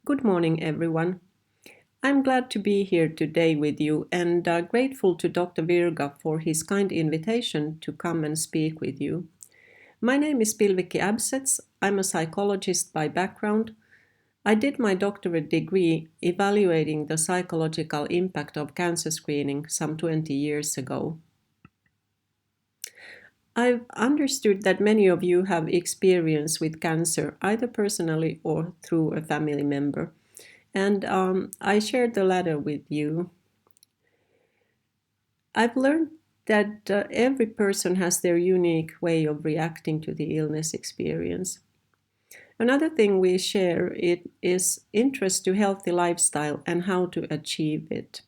Good morning, everyone. I'm glad to be here today with you and grateful to Dr. Virga for his kind invitation to come and speak with you. My name is Pilvikki Absetz. I'm a psychologist by background. I did my doctorate degree evaluating the psychological impact of cancer screening some 20 years ago. I've understood that many of you have experience with cancer, either personally or through a family member. And I shared the latter with you. I've learned that every person has their unique way of reacting to the illness experience. Another thing we share is interest to healthy lifestyle and how to achieve it.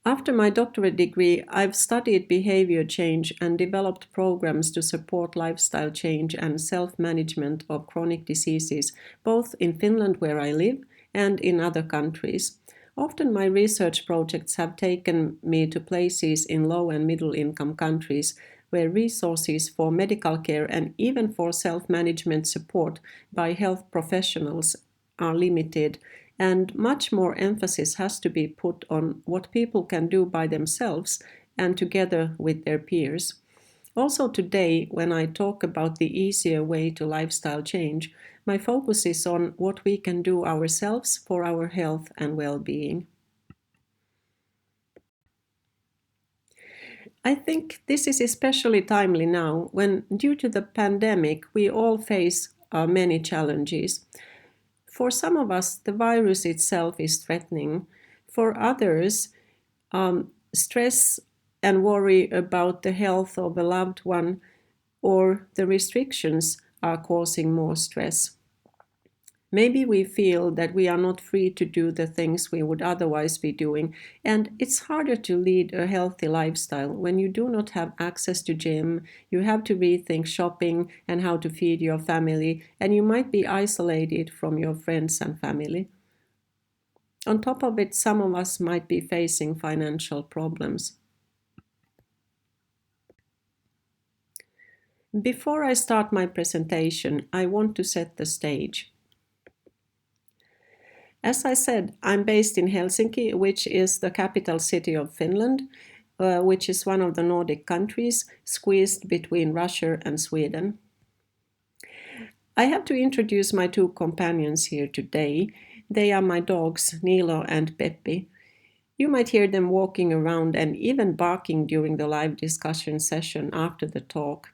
After my doctorate degree, I've studied behavior change and developed programs to support lifestyle change and self-management of chronic diseases, both in Finland, where I live, and in other countries. Often my research projects have taken me to places in low and middle income countries where resources for medical care and even for self-management support by health professionals are limited, and much more emphasis has to be put on what people can do by themselves and together with their peers. Also today, when I talk about the easier way to lifestyle change, my focus is on what we can do ourselves for our health and well-being. I think this is especially timely now when, due to the pandemic, we all face many challenges. For some of us, the virus itself is threatening. For others, stress and worry about the health of a loved one or the restrictions are causing more stress. Maybe we feel that we are not free to do the things we would otherwise be doing, and it's harder to lead a healthy lifestyle when you do not have access to gym, you have to rethink shopping and how to feed your family, and you might be isolated from your friends and family. On top of it, some of us might be facing financial problems. Before I start my presentation, I want to set the stage. As I said, I'm based in Helsinki, which is the capital city of Finland, which is one of the Nordic countries, squeezed between Russia and Sweden. I have to introduce my two companions here today. They are my dogs, Nilo and Peppi. You might hear them walking around and even barking during the live discussion session after the talk.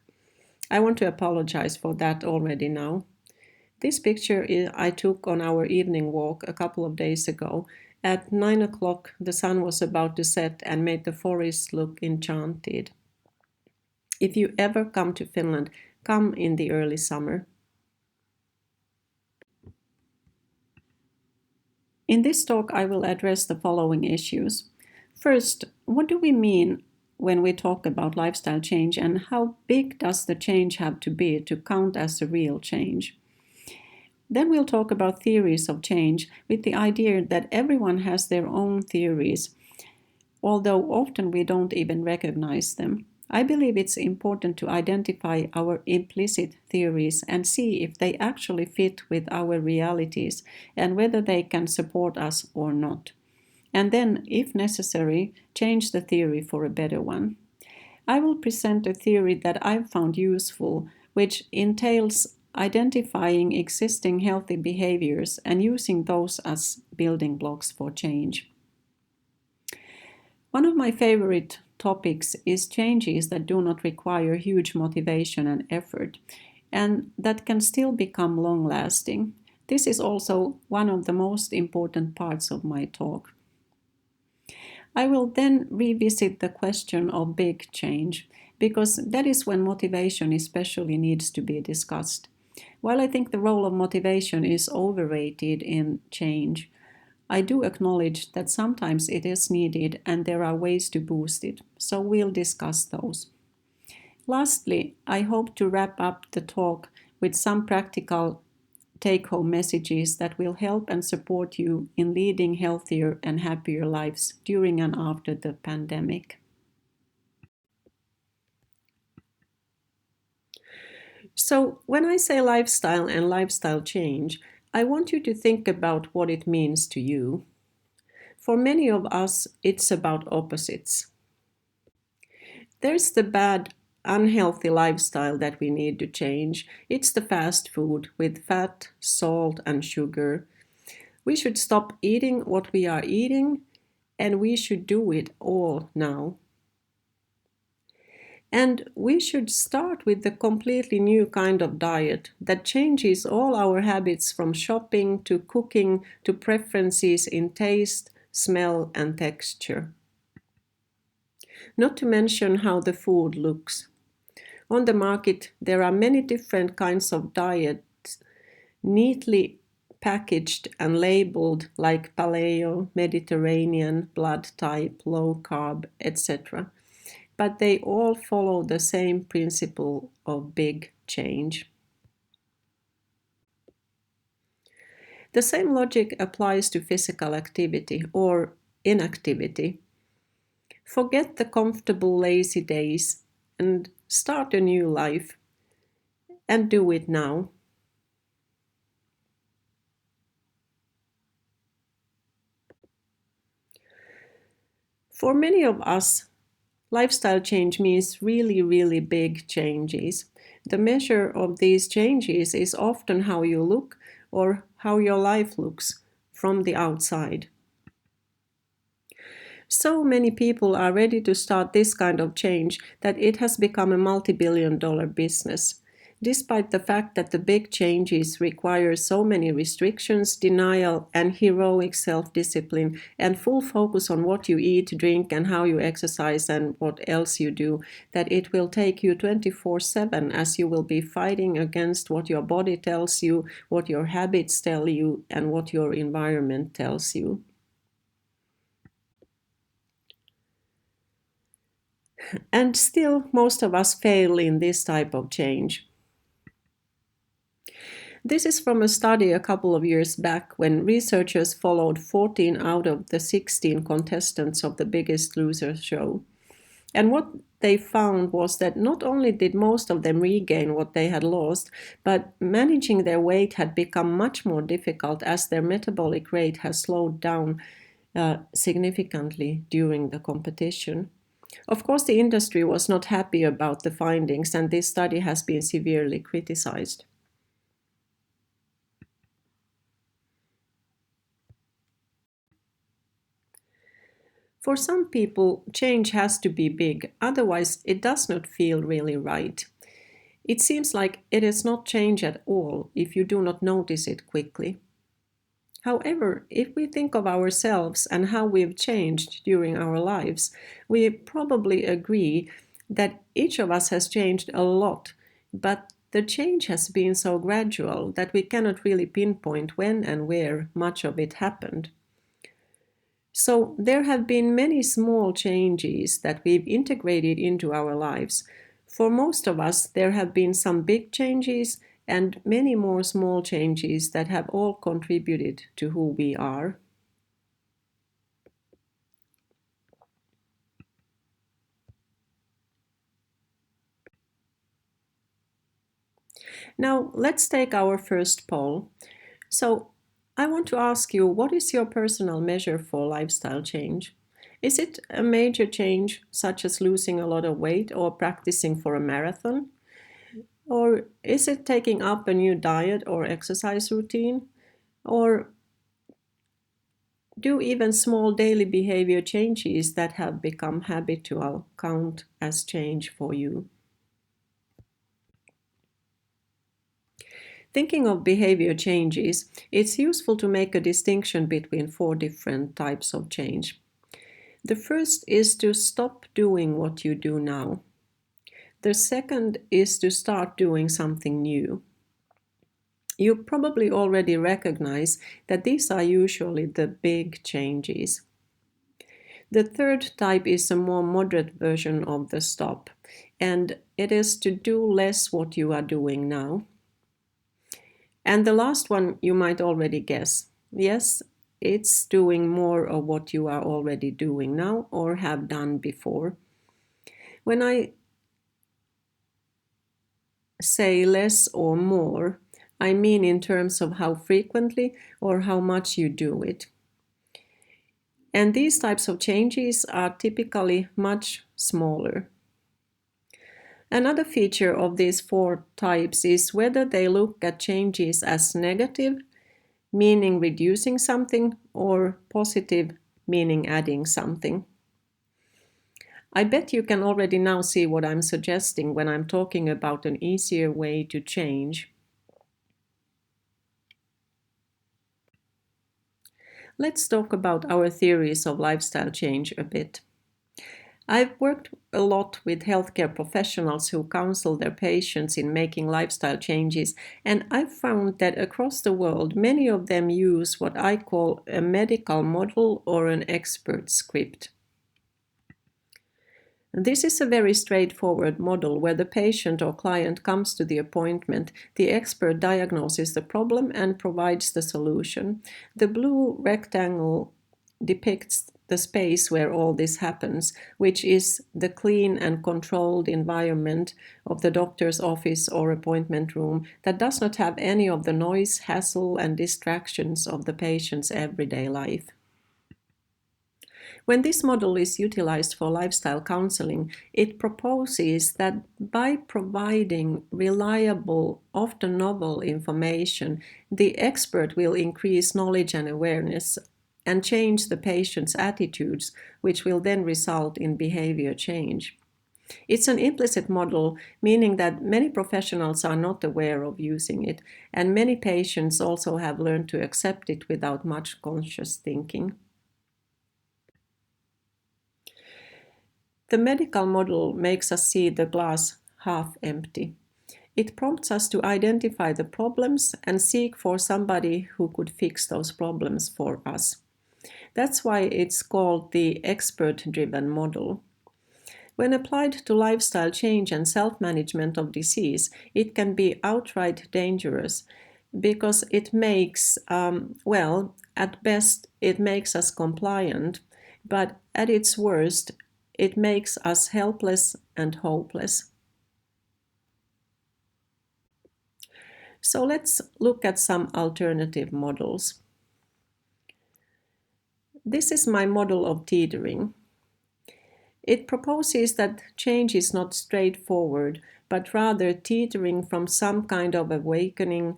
I want to apologize for that already now. This picture I took on our evening walk a couple of days ago. At 9 o'clock, the sun was about to set and made the forest look enchanted. If you ever come to Finland, come in the early summer. In this talk, I will address the following issues. First, what do we mean when we talk about lifestyle change, and how big does the change have to be to count as a real change? Then we'll talk about theories of change with the idea that everyone has their own theories, although often we don't even recognize them. I believe it's important to identify our implicit theories and see if they actually fit with our realities and whether they can support us or not. And then, if necessary, change the theory for a better one. I will present a theory that I've found useful, which entails identifying existing healthy behaviors and using those as building blocks for change. One of my favorite topics is changes that do not require huge motivation and effort, and that can still become long-lasting. This is also one of the most important parts of my talk. I will then revisit the question of big change, because that is when motivation especially needs to be discussed. While I think the role of motivation is overrated in change, I do acknowledge that sometimes it is needed and there are ways to boost it, so we'll discuss those. Lastly, I hope to wrap up the talk with some practical take-home messages that will help and support you in leading healthier and happier lives during and after the pandemic. So when I say lifestyle and lifestyle change, I want you to think about what it means to you. For many of us, it's about opposites. There's the bad, unhealthy lifestyle that we need to change. It's the fast food with fat, salt, and sugar. We should stop eating what we are eating, and we should do it all now. And we should start with the completely new kind of diet that changes all our habits from shopping to cooking to preferences in taste, smell, and texture. Not to mention how the food looks. On the market, there are many different kinds of diets neatly packaged and labeled like paleo, Mediterranean, blood type, low carb, etc. But they all follow the same principle of big change. The same logic applies to physical activity or inactivity. Forget the comfortable lazy days and start a new life, and do it now. For many of us, lifestyle change means really, really big changes. The measure of these changes is often how you look or how your life looks from the outside. So many people are ready to start this kind of change that it has become a multi-billion-dollar business. Despite the fact that the big changes require so many restrictions, denial, and heroic self-discipline, and full focus on what you eat, drink, and how you exercise and what else you do, that it will take you 24/7 as you will be fighting against what your body tells you, what your habits tell you, and what your environment tells you. And still, most of us fail in this type of change. This is from a study a couple of years back when researchers followed 14 out of the 16 contestants of the Biggest Loser show. And what they found was that not only did most of them regain what they had lost, but managing their weight had become much more difficult as their metabolic rate has slowed down significantly during the competition. Of course, the industry was not happy about the findings, and this study has been severely criticized. For some people, change has to be big, otherwise, it does not feel really right. It seems like it is not change at all if you do not notice it quickly. However, if we think of ourselves and how we've changed during our lives, we probably agree that each of us has changed a lot, but the change has been so gradual that we cannot really pinpoint when and where much of it happened. So there have been many small changes that we've integrated into our lives. For most of us, there have been some big changes and many more small changes that have all contributed to who we are. Now, let's take our first poll. So, I want to ask you, what is your personal measure for lifestyle change? Is it a major change, such as losing a lot of weight or practicing for a marathon? Or is it taking up a new diet or exercise routine? Or do even small daily behavior changes that have become habitual count as change for you? Thinking of behavior changes, it's useful to make a distinction between four different types of change. The first is to stop doing what you do now. The second is to start doing something new. You probably already recognize that these are usually the big changes. The third type is a more moderate version of the stop, and it is to do less what you are doing now. And the last one you might already guess. Yes, it's doing more of what you are already doing now or have done before. When I say less or more, I mean in terms of how frequently or how much you do it. And these types of changes are typically much smaller. Another feature of these four types is whether they look at changes as negative, meaning reducing something, or positive, meaning adding something. I bet you can already now see what I'm suggesting when I'm talking about an easier way to change. Let's talk about our theories of lifestyle change a bit. I've worked a lot with healthcare professionals who counsel their patients in making lifestyle changes, and I've found that across the world, many of them use what I call a medical model or an expert script. This is a very straightforward model where the patient or client comes to the appointment, the expert diagnoses the problem and provides the solution. The blue rectangle depicts the space where all this happens, which is the clean and controlled environment of the doctor's office or appointment room that does not have any of the noise, hassle, and distractions of the patient's everyday life. When this model is utilized for lifestyle counseling, it proposes that by providing reliable, often novel information, the expert will increase knowledge and awareness and change the patient's attitudes, which will then result in behavior change. It's an implicit model, meaning that many professionals are not aware of using it, and many patients also have learned to accept it without much conscious thinking. The medical model makes us see the glass half empty. It prompts us to identify the problems and seek for somebody who could fix those problems for us. That's why it's called the expert-driven model. When applied to lifestyle change and self-management of disease, it can be outright dangerous because it makes, at best, it makes us compliant, but at its worst, it makes us helpless and hopeless. So let's look at some alternative models. This is my model of teetering. It proposes that change is not straightforward, but rather teetering from some kind of awakening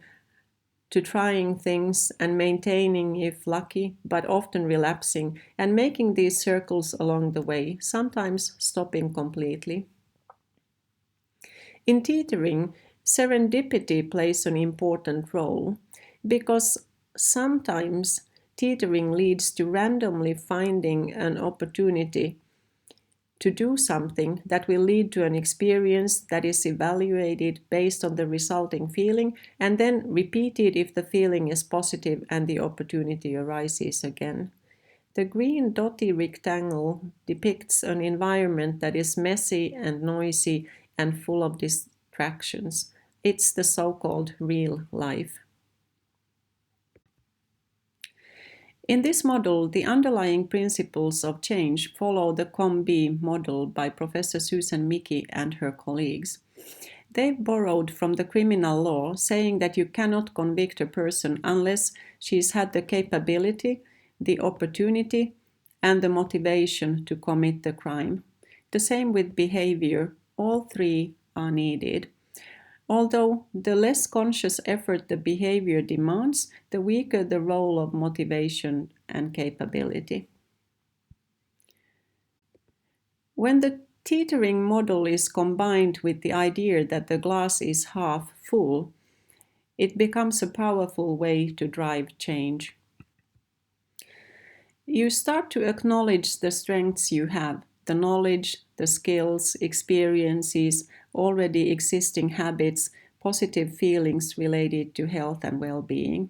to trying things and maintaining if lucky, but often relapsing, and making these circles along the way, sometimes stopping completely. In teetering, serendipity plays an important role because sometimes teetering leads to randomly finding an opportunity to do something that will lead to an experience that is evaluated based on the resulting feeling and then repeated if the feeling is positive and the opportunity arises again. The green dotty rectangle depicts an environment that is messy and noisy and full of distractions. It's the so-called real life. In this model, the underlying principles of change follow the COM-B model by Professor Susan Mickey and her colleagues. They borrowed from the criminal law, saying that you cannot convict a person unless she's had the capability, the opportunity, and the motivation to commit the crime. The same with behavior. All three are needed. Although the less conscious effort the behavior demands, the weaker the role of motivation and capability. When the teetering model is combined with the idea that the glass is half full, it becomes a powerful way to drive change. You start to acknowledge the strengths you have, the knowledge, the skills, experiences, already existing habits, positive feelings related to health and well-being.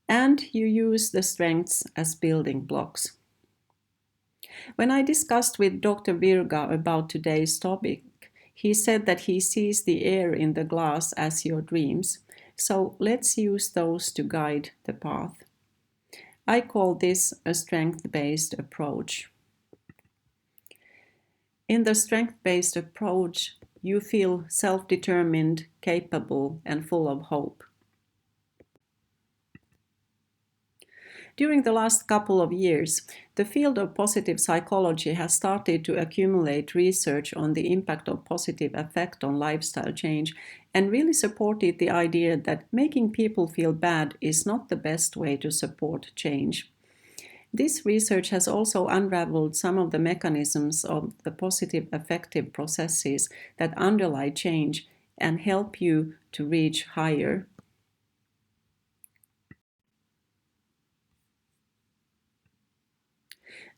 And you use the strengths as building blocks. When I discussed with Dr. Virga about today's topic, he said that he sees the air in the glass as your dreams. So let's use those to guide the path. I call this a strength-based approach. In the strength-based approach, you feel self-determined, capable, and full of hope. During the last couple of years, the field of positive psychology has started to accumulate research on the impact of positive affect on lifestyle change and really supported the idea that making people feel bad is not the best way to support change. This research has also unraveled some of the mechanisms of the positive affective processes that underlie change and help you to reach higher.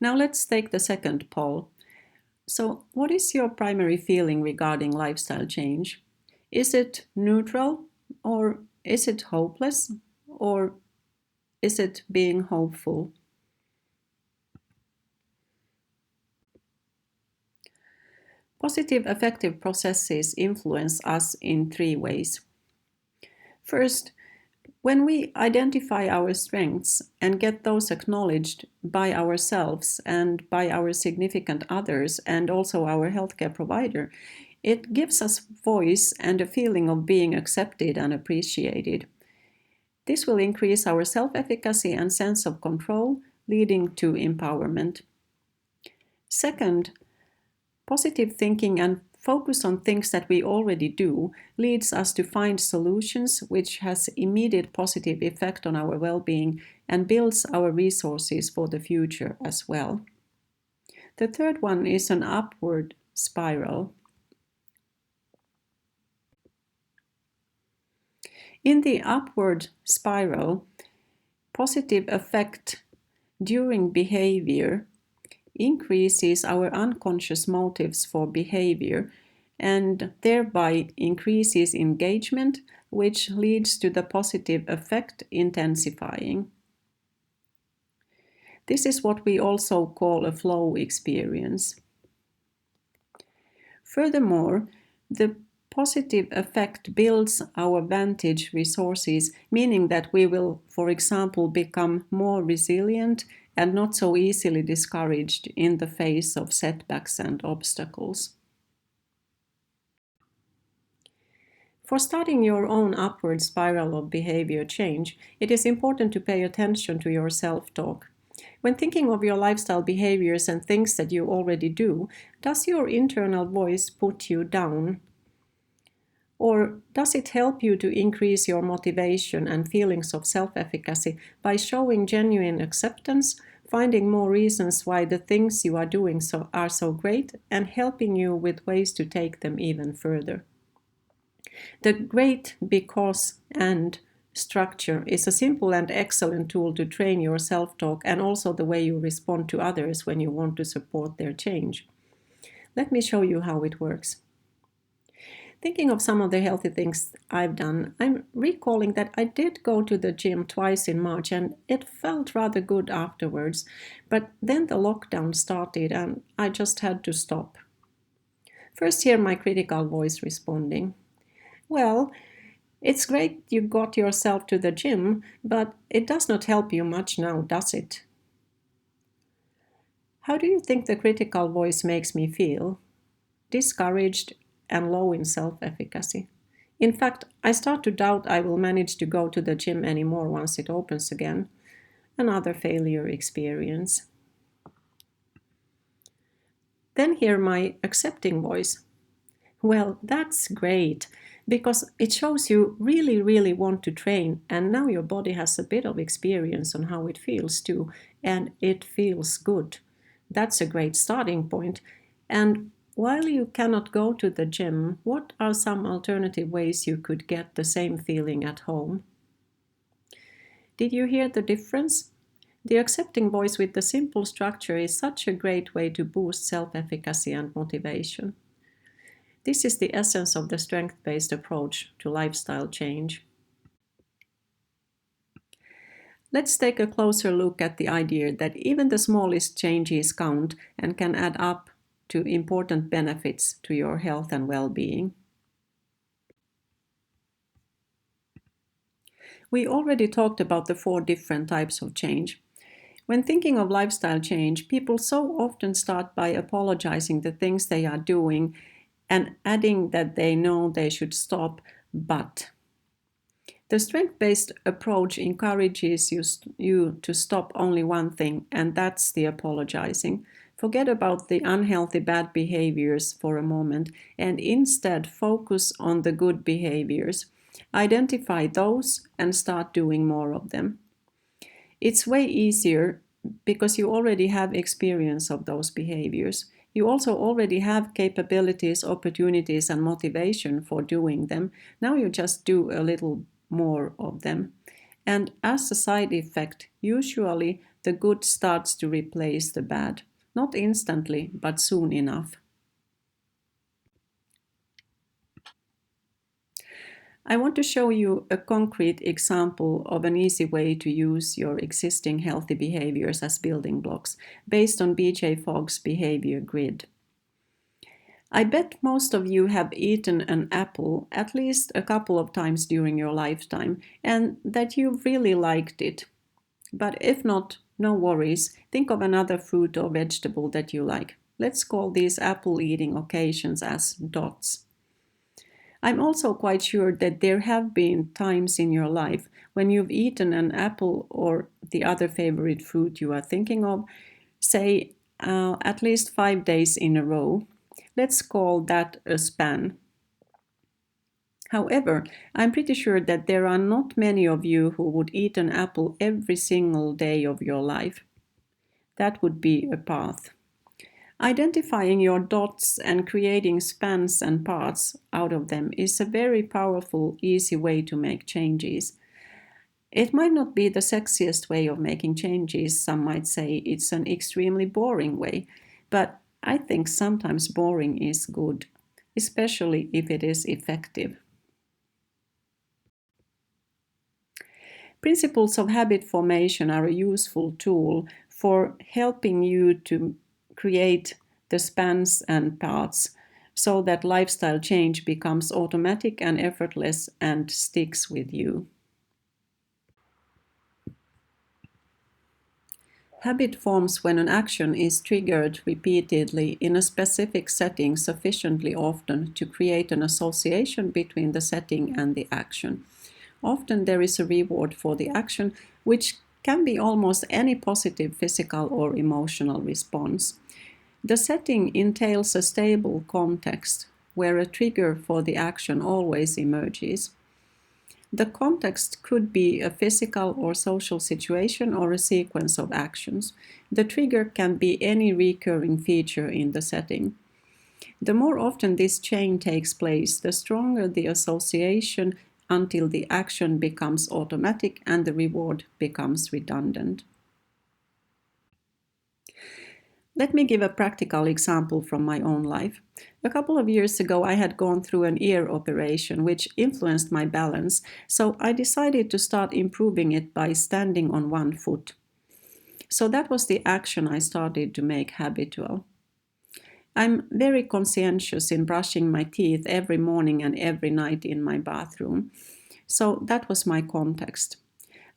Now let's take the second poll. So, what is your primary feeling regarding lifestyle change? Is it neutral, or is it hopeless, or is it being hopeful? Positive affective processes influence us in three ways. First, when we identify our strengths and get those acknowledged by ourselves and by our significant others and also our healthcare provider, it gives us voice and a feeling of being accepted and appreciated. This will increase our self-efficacy and sense of control, leading to empowerment. Second, positive thinking and focus on things that we already do leads us to find solutions which has immediate positive effect on our well-being and builds our resources for the future as well. The third one is an upward spiral. In the upward spiral, positive affect during behavior increases our unconscious motives for behavior and thereby increases engagement, which leads to the positive affect intensifying. This is what we also call a flow experience. Furthermore, the positive affect builds our vantage resources, meaning that we will, for example, become more resilient and not so easily discouraged in the face of setbacks and obstacles. For starting your own upward spiral of behavior change, it is important to pay attention to your self-talk. When thinking of your lifestyle behaviors and things that you already do, does your internal voice put you down? Or does it help you to increase your motivation and feelings of self-efficacy by showing genuine acceptance, finding more reasons why the things you are doing are so great, and helping you with ways to take them even further? The great because and structure is a simple and excellent tool to train your self-talk and also the way you respond to others when you want to support their change. Let me show you how it works. Thinking of some of the healthy things I've done, I'm recalling that I did go to the gym twice in March and it felt rather good afterwards, but then the lockdown started and I just had to stop. First, hear my critical voice responding. Well, it's great you got yourself to the gym, but it does not help you much now, does it? How do you think the critical voice makes me feel? Discouraged and low in self-efficacy. In fact, I start to doubt I will manage to go to the gym anymore once it opens again. Another failure experience. Then hear my accepting voice. Well, that's great, because it shows you really want to train, and now your body has a bit of experience on how it feels too, and it feels good. That's a great starting point. And while you cannot go to the gym, what are some alternative ways you could get the same feeling at home? Did you hear the difference? The accepting voice with the simple structure is such a great way to boost self-efficacy and motivation. This is the essence of the strength-based approach to lifestyle change. Let's take a closer look at the idea that even the smallest changes count and can add up to important benefits to your health and well-being. We already talked about the 4 different types of change. When thinking of lifestyle change, people so often start by apologizing the things they are doing and adding that they know they should stop, but. The strength-based approach encourages you to stop only one thing, and that's the apologizing. Forget about the unhealthy bad behaviors for a moment and instead focus on the good behaviors. Identify those and start doing more of them. It's way easier because you already have experience of those behaviors. You also already have capabilities, opportunities, and motivation for doing them. Now you just do a little more of them. And as a side effect, usually the good starts to replace the bad. Not instantly, but soon enough. I want to show you a concrete example of an easy way to use your existing healthy behaviors as building blocks based on BJ Fogg's behavior grid. I bet most of you have eaten an apple at least a couple of times during your lifetime and that you really liked it. But if not, no worries. Think of another fruit or vegetable that you like. Let's call these apple eating occasions as dots. I'm also quite sure that there have been times in your life when you've eaten an apple or the other favorite fruit you are thinking of, say at least 5 days in a row. Let's call that a span. However, I'm pretty sure that there are not many of you who would eat an apple every single day of your life. That would be a path. Identifying your dots and creating spans and parts out of them is a very powerful, easy way to make changes. It might not be the sexiest way of making changes, some might say it's an extremely boring way, but I think sometimes boring is good, especially if it is effective. Principles of habit formation are a useful tool for helping you to create the spans and parts so that lifestyle change becomes automatic and effortless and sticks with you. Habit forms when an action is triggered repeatedly in a specific setting sufficiently often to create an association between the setting and the action. Often there is a reward for the action, which can be almost any positive physical or emotional response. The setting entails a stable context where a trigger for the action always emerges. The context could be a physical or social situation or a sequence of actions. The trigger can be any recurring feature in the setting. The more often this chain takes place, the stronger the association until the action becomes automatic and the reward becomes redundant. Let me give a practical example from my own life. A couple of years ago, I had gone through an ear operation which influenced my balance, so I decided to start improving it by standing on one foot. So that was the action I started to make habitual. I'm very conscientious in brushing my teeth every morning and every night in my bathroom. So that was my context.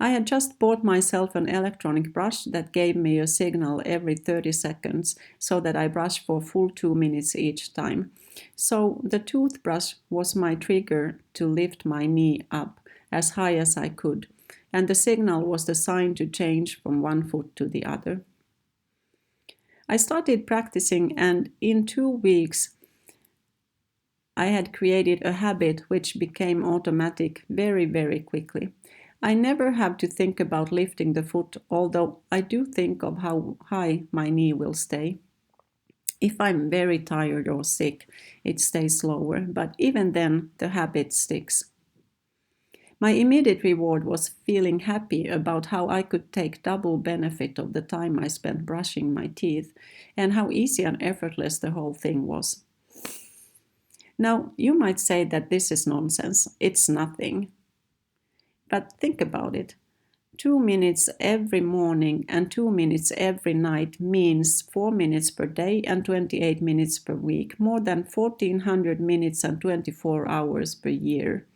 I had just bought myself an electronic brush that gave me a signal every 30 seconds so that I brush for full 2 minutes each time. So the toothbrush was my trigger to lift my knee up as high as I could, and the signal was the sign to change from one foot to the other. I started practicing, and in 2 weeks I had created a habit which became automatic very, very quickly. I never have to think about lifting the foot, although I do think of how high my knee will stay. If I'm very tired or sick, it stays lower, but even then the habit sticks. My immediate reward was feeling happy about how I could take double benefit of the time I spent brushing my teeth and how easy and effortless the whole thing was. Now, you might say that this is nonsense. It's nothing. But think about it. 2 minutes every morning and 2 minutes every night means 4 minutes per day and 28 minutes per week, more than 1400 minutes and 24 hours per year.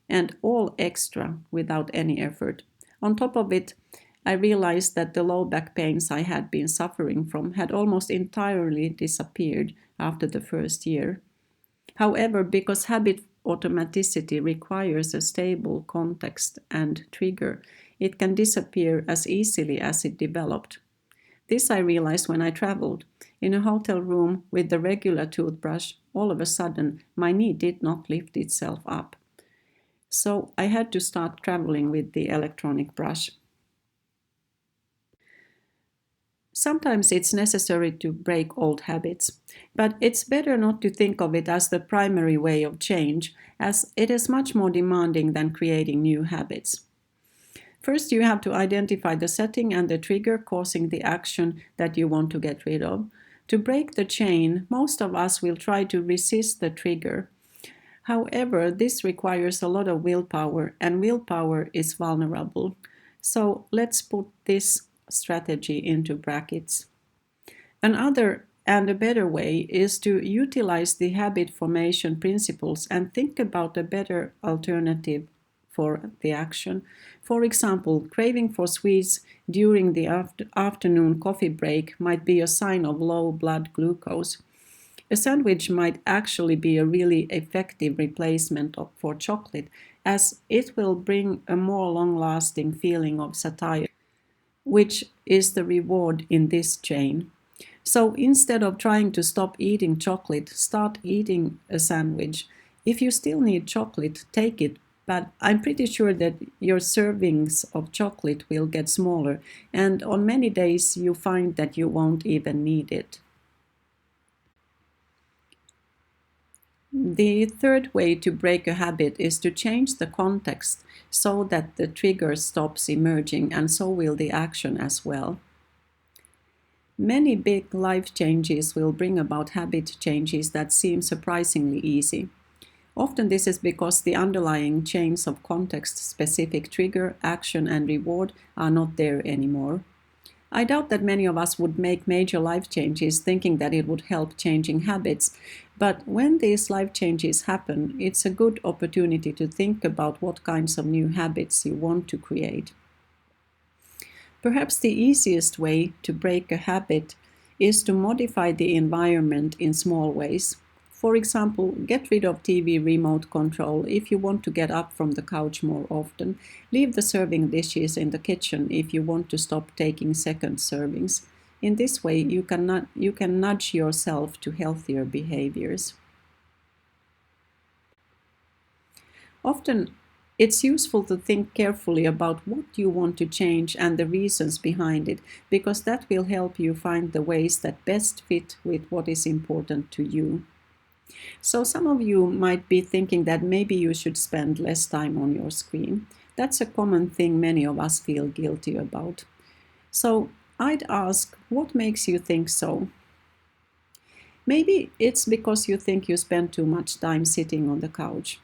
And all extra without any effort. On top of it, I realized that the low back pains I had been suffering from had almost entirely disappeared after the first year. However, because habit automaticity requires a stable context and trigger, it can disappear as easily as it developed. This I realized when I traveled. In a hotel room with the regular toothbrush, all of a sudden my knee did not lift itself up. So I had to start traveling with the electronic brush. Sometimes it's necessary to break old habits, but it's better not to think of it as the primary way of change, as it is much more demanding than creating new habits. First, you have to identify the setting and the trigger causing the action that you want to get rid of. To break the chain, most of us will try to resist the trigger. However, this requires a lot of willpower, and willpower is vulnerable. So let's put this strategy into brackets. Another and a better way is to utilize the habit formation principles and think about a better alternative for the action. For example, craving for sweets during the afternoon coffee break might be a sign of low blood glucose. A sandwich might actually be a really effective replacement for chocolate, as it will bring a more long-lasting feeling of satiety, which is the reward in this chain. So instead of trying to stop eating chocolate, start eating a sandwich. If you still need chocolate, take it, but I'm pretty sure that your servings of chocolate will get smaller, and on many days you find that you won't even need it. The third way to break a habit is to change the context so that the trigger stops emerging, and so will the action as well. Many big life changes will bring about habit changes that seem surprisingly easy. Often this is because the underlying chains of context-specific trigger, action, and reward are not there anymore. I doubt that many of us would make major life changes thinking that it would help changing habits, but when these life changes happen, it's a good opportunity to think about what kinds of new habits you want to create. Perhaps the easiest way to break a habit is to modify the environment in small ways. For example, get rid of TV remote control if you want to get up from the couch more often. Leave the serving dishes in the kitchen if you want to stop taking second servings. In this way, you can nudge yourself to healthier behaviors. Often, it's useful to think carefully about what you want to change and the reasons behind it, because that will help you find the ways that best fit with what is important to you. So some of you might be thinking that maybe you should spend less time on your screen. That's a common thing many of us feel guilty about. So I'd ask, what makes you think so? Maybe it's because you think you spend too much time sitting on the couch.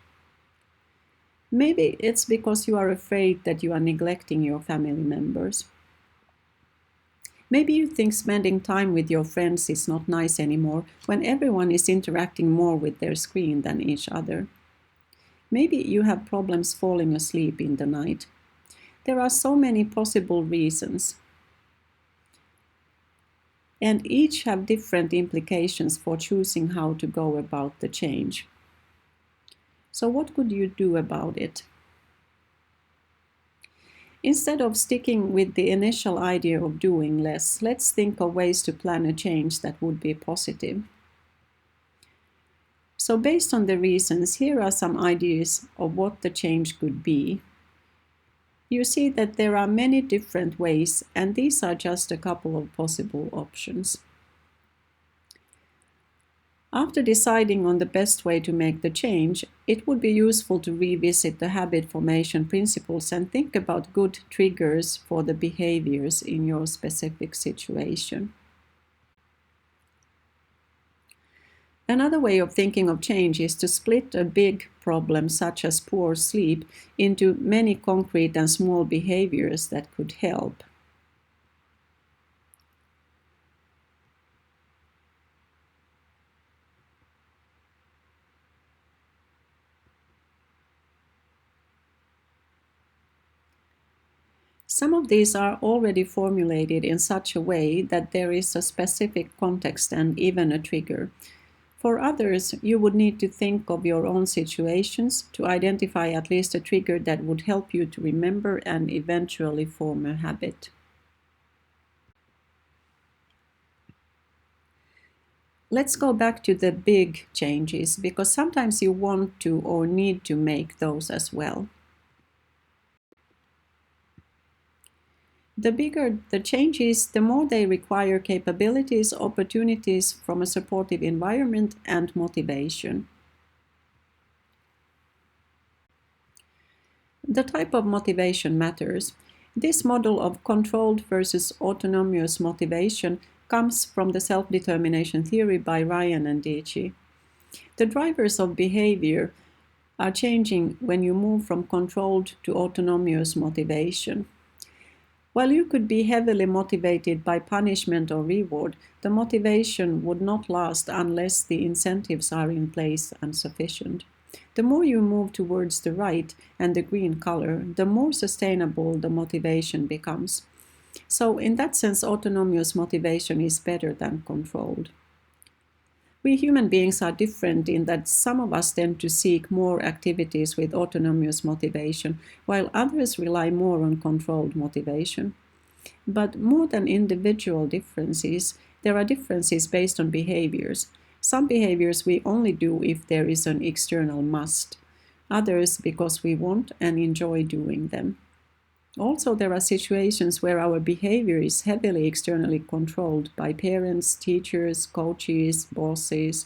Maybe it's because you are afraid that you are neglecting your family members. Maybe you think spending time with your friends is not nice anymore when everyone is interacting more with their screen than each other. Maybe you have problems falling asleep in the night. There are so many possible reasons, and each have different implications for choosing how to go about the change. So what could you do about it? Instead of sticking with the initial idea of doing less, let's think of ways to plan a change that would be positive. So based on the reasons, here are some ideas of what the change could be. You see that there are many different ways, and these are just a couple of possible options. After deciding on the best way to make the change, it would be useful to revisit the habit formation principles and think about good triggers for the behaviors in your specific situation. Another way of thinking of change is to split a big problem, such as poor sleep, into many concrete and small behaviors that could help. Some of these are already formulated in such a way that there is a specific context and even a trigger. For others, you would need to think of your own situations to identify at least a trigger that would help you to remember and eventually form a habit. Let's go back to the big changes because sometimes you want to or need to make those as well. The bigger the changes, the more they require capabilities, opportunities from a supportive environment, and motivation. The type of motivation matters. This model of controlled versus autonomous motivation comes from the self-determination theory by Ryan and Dici. The drivers of behavior are changing when you move from controlled to autonomous motivation. While you could be heavily motivated by punishment or reward, the motivation would not last unless the incentives are in place and sufficient. The more you move towards the right and the green color, the more sustainable the motivation becomes. So, in that sense, autonomous motivation is better than controlled. We human beings are different in that some of us tend to seek more activities with autonomous motivation, while others rely more on controlled motivation. But more than individual differences, there are differences based on behaviors. Some behaviors we only do if there is an external must, others because we want and enjoy doing them. Also, there are situations where our behavior is heavily externally controlled by parents, teachers, coaches, bosses.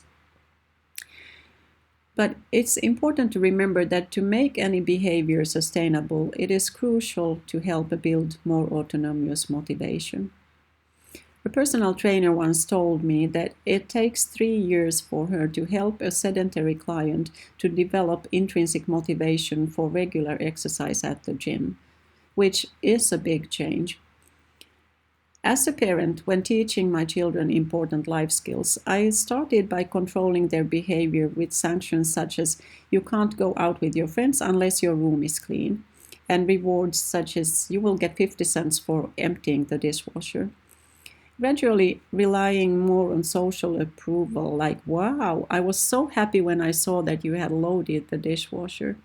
But it's important to remember that to make any behavior sustainable, it is crucial to help build more autonomous motivation. A personal trainer once told me that it takes 3 years for her to help a sedentary client to develop intrinsic motivation for regular exercise at the gym, which is a big change. As a parent, when teaching my children important life skills, I started by controlling their behavior with sanctions such as you can't go out with your friends unless your room is clean, and rewards such as you will get 50 cents for emptying the dishwasher. Gradually relying more on social approval, like, wow, I was so happy when I saw that you had loaded the dishwasher,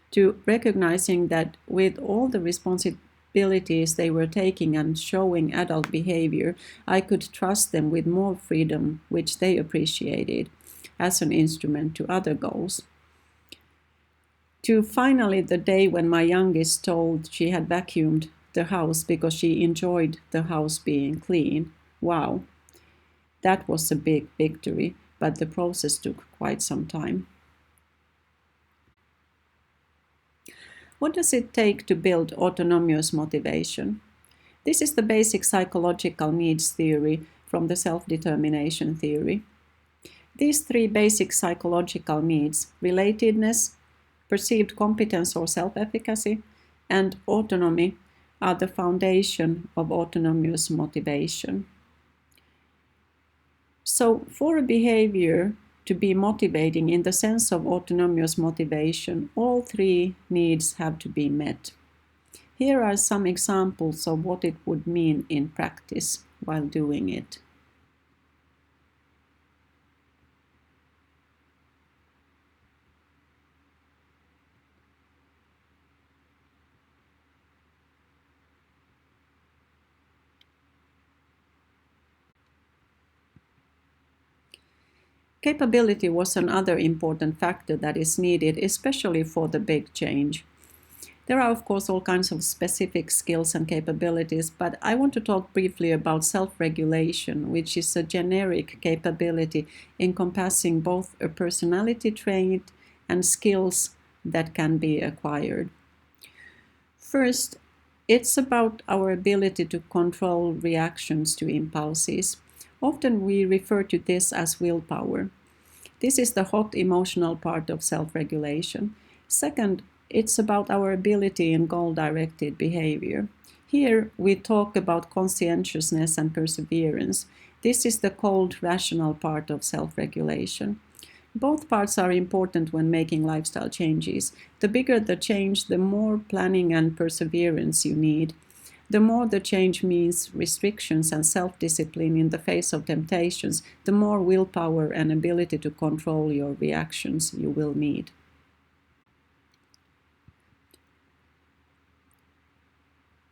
to recognizing that with all the responsibilities they were taking and showing adult behavior, I could trust them with more freedom, which they appreciated, as an instrument to other goals. To finally the day when my youngest told she had vacuumed the house because she enjoyed the house being clean. Wow, that was a big victory, but the process took quite some time. What does it take to build autonomous motivation? This is the basic psychological needs theory from the self-determination theory. These three basic psychological needs, relatedness, perceived competence or self-efficacy, and autonomy, are the foundation of autonomous motivation. So, for a behavior to be motivating in the sense of autonomous motivation, all three needs have to be met. Here are some examples of what it would mean in practice while doing it. Capability was another important factor that is needed, especially for the big change. There are, of course, all kinds of specific skills and capabilities, but I want to talk briefly about self-regulation, which is a generic capability encompassing both a personality trait and skills that can be acquired. First, it's about our ability to control reactions to impulses. Often we refer to this as willpower. This is the hot emotional part of self-regulation. Second, it's about our ability in goal-directed behavior. Here we talk about conscientiousness and perseverance. This is the cold, rational part of self-regulation. Both parts are important when making lifestyle changes. The bigger the change, the more planning and perseverance you need. The more the change means restrictions and self-discipline in the face of temptations, the more willpower and ability to control your reactions you will need.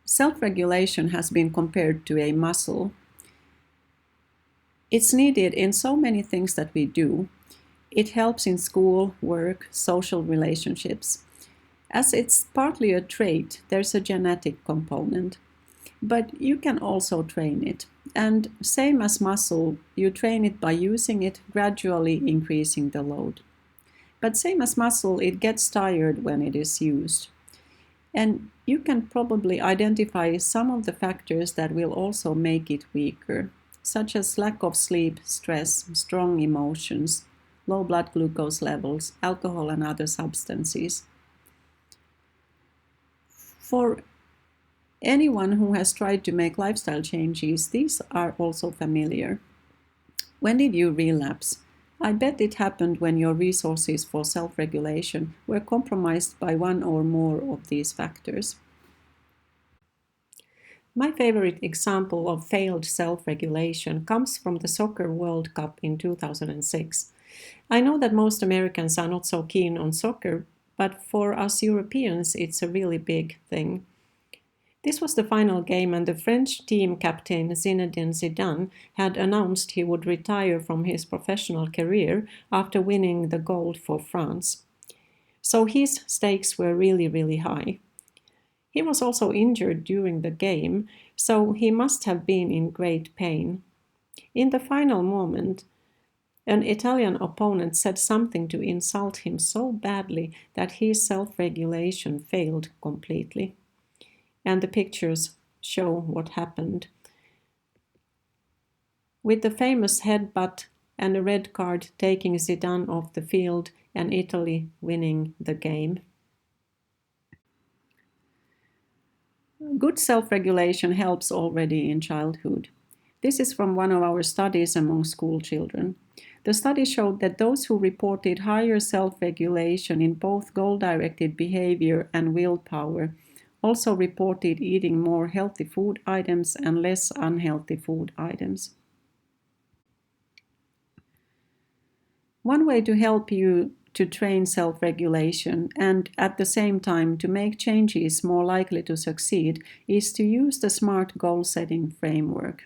Self-regulation has been compared to a muscle. It's needed in so many things that we do. It helps in school, work, social relationships. As it's partly a trait, there's a genetic component. But you can also train it. And same as muscle, you train it by using it, gradually increasing the load. But same as muscle, it gets tired when it is used. And you can probably identify some of the factors that will also make it weaker, such as lack of sleep, stress, strong emotions, low blood glucose levels, alcohol and other substances. For anyone who has tried to make lifestyle changes, these are also familiar. When did you relapse? I bet it happened when your resources for self-regulation were compromised by one or more of these factors. My favorite example of failed self-regulation comes from the Soccer World Cup in 2006. I know that most Americans are not so keen on soccer, but for us Europeans it's a really big thing. This was the final game, and the French team captain Zinedine Zidane had announced he would retire from his professional career after winning the gold for France. So his stakes were really, really high. He was also injured during the game, so he must have been in great pain. In the final moment, an Italian opponent said something to insult him so badly that his self-regulation failed completely. And the pictures show what happened. With the famous headbutt and a red card taking Zidane off the field and Italy winning the game. Good self-regulation helps already in childhood. This is from one of our studies among school children. The study showed that those who reported higher self-regulation in both goal-directed behavior and willpower also reported eating more healthy food items and less unhealthy food items. One way to help you to train self-regulation and at the same time to make changes more likely to succeed is to use the SMART goal-setting framework.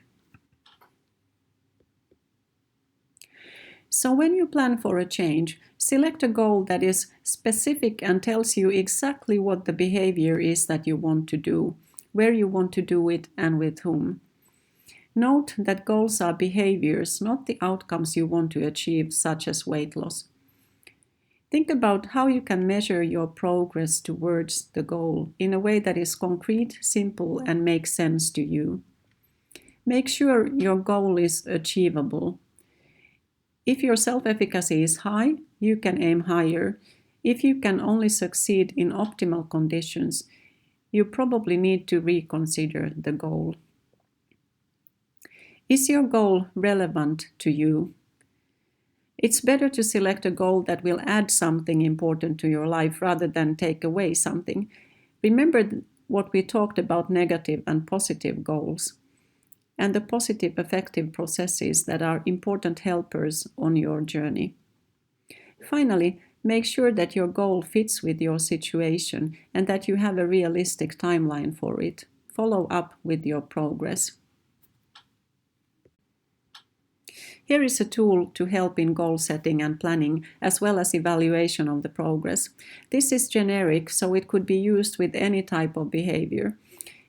So when you plan for a change, select a goal that is specific and tells you exactly what the behavior is that you want to do, where you want to do it, and with whom. Note that goals are behaviors, not the outcomes you want to achieve, such as weight loss. Think about how you can measure your progress towards the goal in a way that is concrete, simple, and makes sense to you. Make sure your goal is achievable. If your self-efficacy is high, you can aim higher. If you can only succeed in optimal conditions, you probably need to reconsider the goal. Is your goal relevant to you? It's better to select a goal that will add something important to your life rather than take away something. Remember what we talked about negative and positive goals, and the positive affective processes that are important helpers on your journey. Finally, make sure that your goal fits with your situation and that you have a realistic timeline for it. Follow up with your progress. Here is a tool to help in goal setting and planning, as well as evaluation of the progress. This is generic, so it could be used with any type of behavior.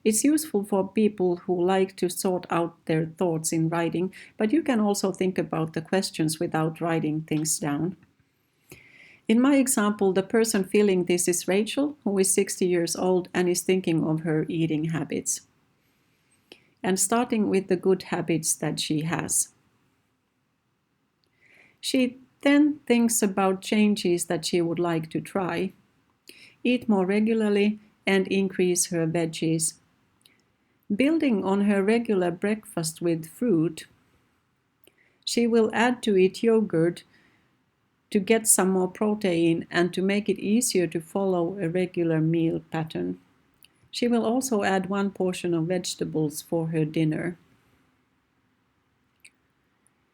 It's useful for people who like to sort out their thoughts in writing, but you can also think about the questions without writing things down. In my example, the person filling this is Rachel, who is 60 years old and is thinking of her eating habits. And starting with the good habits that she has. She then thinks about changes that she would like to try. Eat more regularly and increase her veggies. Building on her regular breakfast with fruit, she will add to it yogurt to get some more protein and to make it easier to follow a regular meal pattern. She will also add 1 portion of vegetables for her dinner.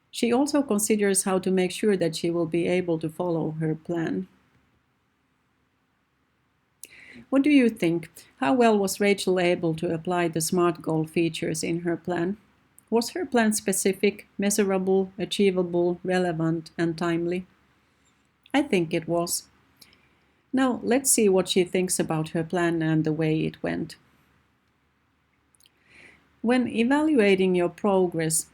She also considers how to make sure that she will be able to follow her plan. What do you think? How well was Rachel able to apply the SMART goal features in her plan? Was her plan specific, measurable, achievable, relevant, and timely? I think it was. Now let's see what she thinks about her plan and the way it went. When evaluating your progress,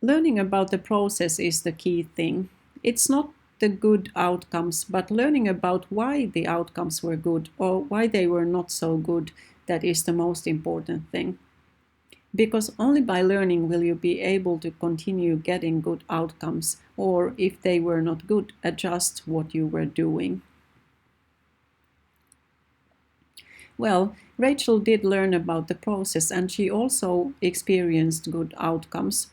learning about the process is the key thing. It's not the good outcomes, but learning about why the outcomes were good or why they were not so good, that is the most important thing. Because only by learning will you be able to continue getting good outcomes, or if they were not good, adjust what you were doing. Well, Rachel did learn about the process and she also experienced good outcomes.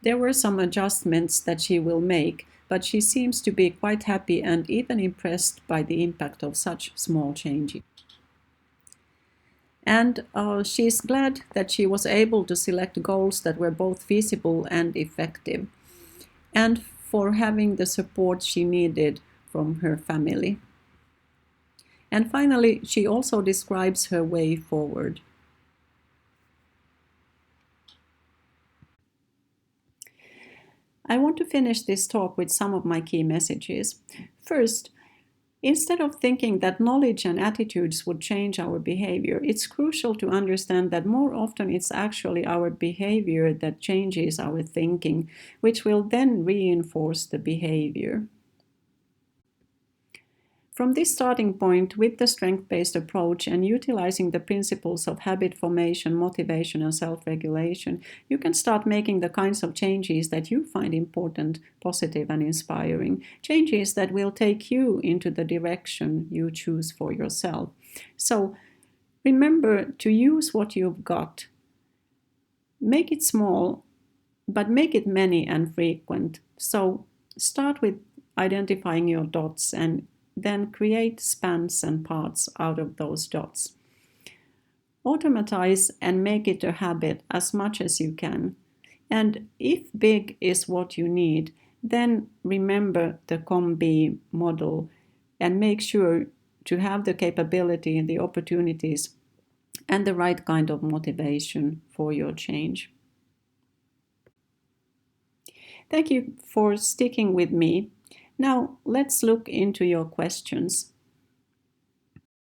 There were some adjustments that she will make, but she seems to be quite happy and even impressed by the impact of such small changes. And she's glad that she was able to select goals that were both feasible and effective, and for having the support she needed from her family. And finally, she also describes her way forward. I want to finish this talk with some of my key messages. First, instead of thinking that knowledge and attitudes would change our behavior, it's crucial to understand that more often it's actually our behavior that changes our thinking, which will then reinforce the behavior. From this starting point, with the strength-based approach and utilizing the principles of habit formation, motivation, and self-regulation, you can start making the kinds of changes that you find important, positive, and inspiring. Changes that will take you into the direction you choose for yourself. So remember to use what you've got. Make it small, but make it many and frequent. So start with identifying your dots and then create spans and parts out of those dots. Automatize and make it a habit as much as you can. And if big is what you need, then remember the COM-B model and make sure to have the capability and the opportunities and the right kind of motivation for your change. Thank you for sticking with me. Now let's look into your questions.